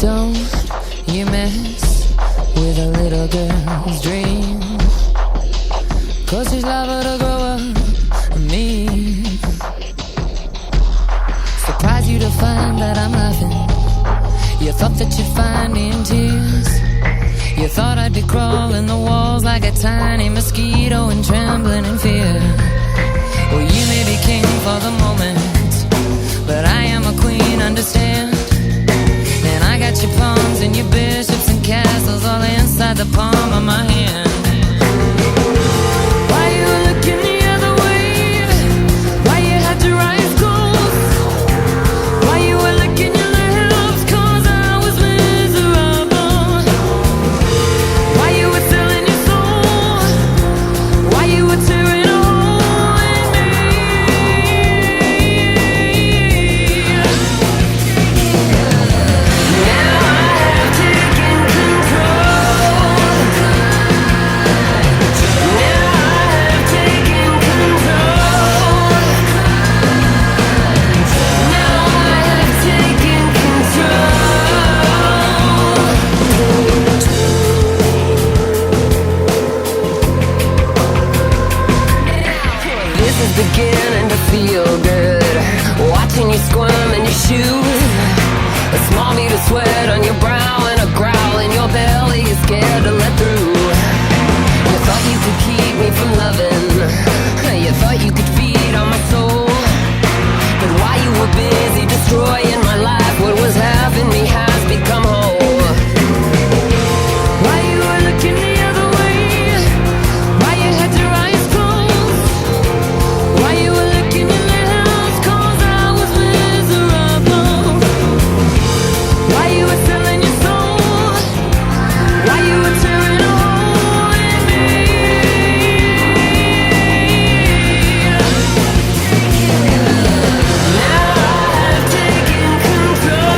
Don't you mess with a little girl's dream, 'cause she's liable to grow up mean. Surprised you to find that I'm laughing. You thought that you'd find me in tears. You thought I'd be crawling the walls like a tiny mosquito and trembling in fear. Well, you may be king for the moment, but I am a queen, understand? And I got your pawns and your bishops and castles all inside the palm of my hand. Why you looking the other way? Why you had your eyes closed? Why you were licking your lips? 'Cause I was miserable. Why you were selling your soul? Why you were tearing a hole in me? Now I have taken control. Now I have taken control. Now I have taken control. This is beginning to feel good, watching you squirm in your shoes. A small bead of sweat on your brow and a growl in your belly you're scared to let through. You thought you could keep me from loving. You thought you could feed on my soul. But while you were busy destroying my life, what was half in me has become whole. Why you were looking the other way? Why you had your eyes closed? Why you were licking your lips? 'Cause I was miserable. Why you were selling your soul? Why you were tearing a hole in me? Now I have taken control.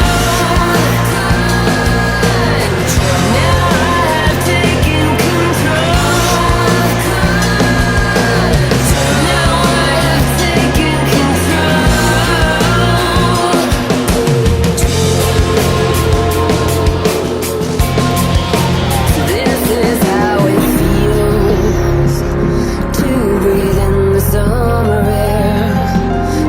Now I have taken control. Now I have taken control. This is how it feels to breathe in the summer air,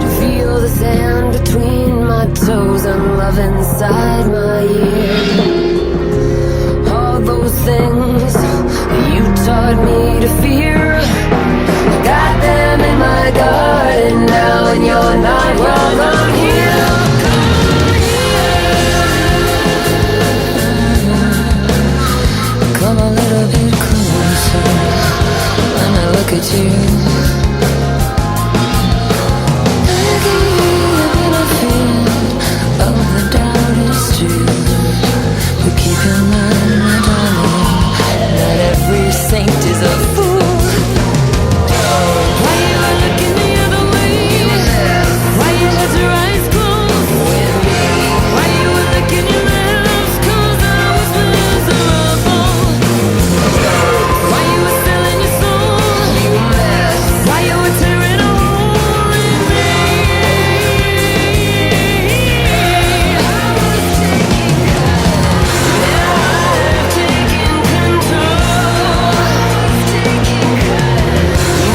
to feel the sand between my toes and love inside my ear. All those things you taught me to fear, I got them in my garden now, and you're not wrong. I'm here. Come a little bit closer when I look at you. I give in a field of the doubt is true. But keep in mind, my darling, not every saint is a fool. Why you were looking the other way? Why you had your eyes closed? Why you were licking your lips? 'Cause I was miserable. Why you were selling your soul? Why you were tearing a hole in me? Now I have taken control.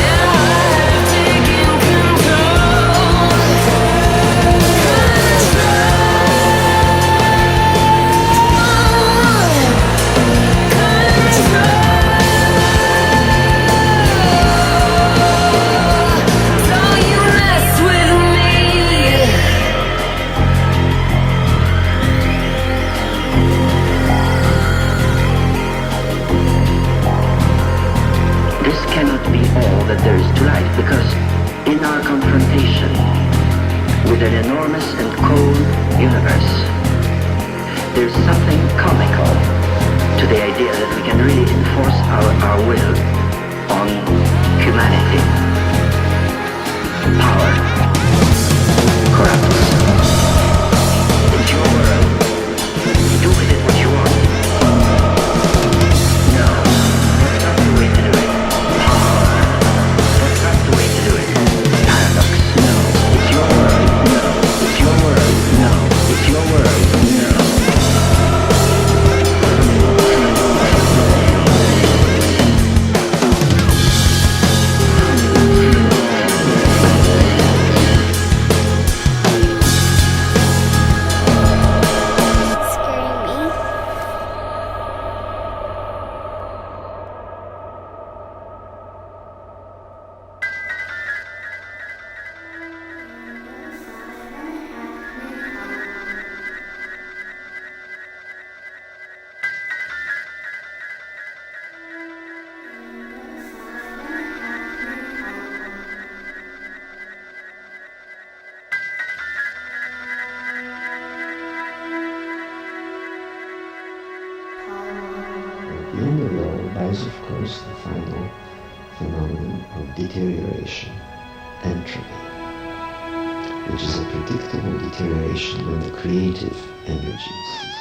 Now I have taken control. So you mess with me. This cannot be all that there is to life, because in our confrontation with an enormous and cold universe, there's something comical to the idea that we can really enforce our will on humanity. Power corrupts. It's your world. Do with it what you want. No, that's not the way to do it. Power. That's not the way to do it. Paradox. No, it's your world. No, it's your world. No, it's your world. No. was, of course, the final phenomenon of deterioration, entropy, which is a predictable deterioration when the creative energy ceases.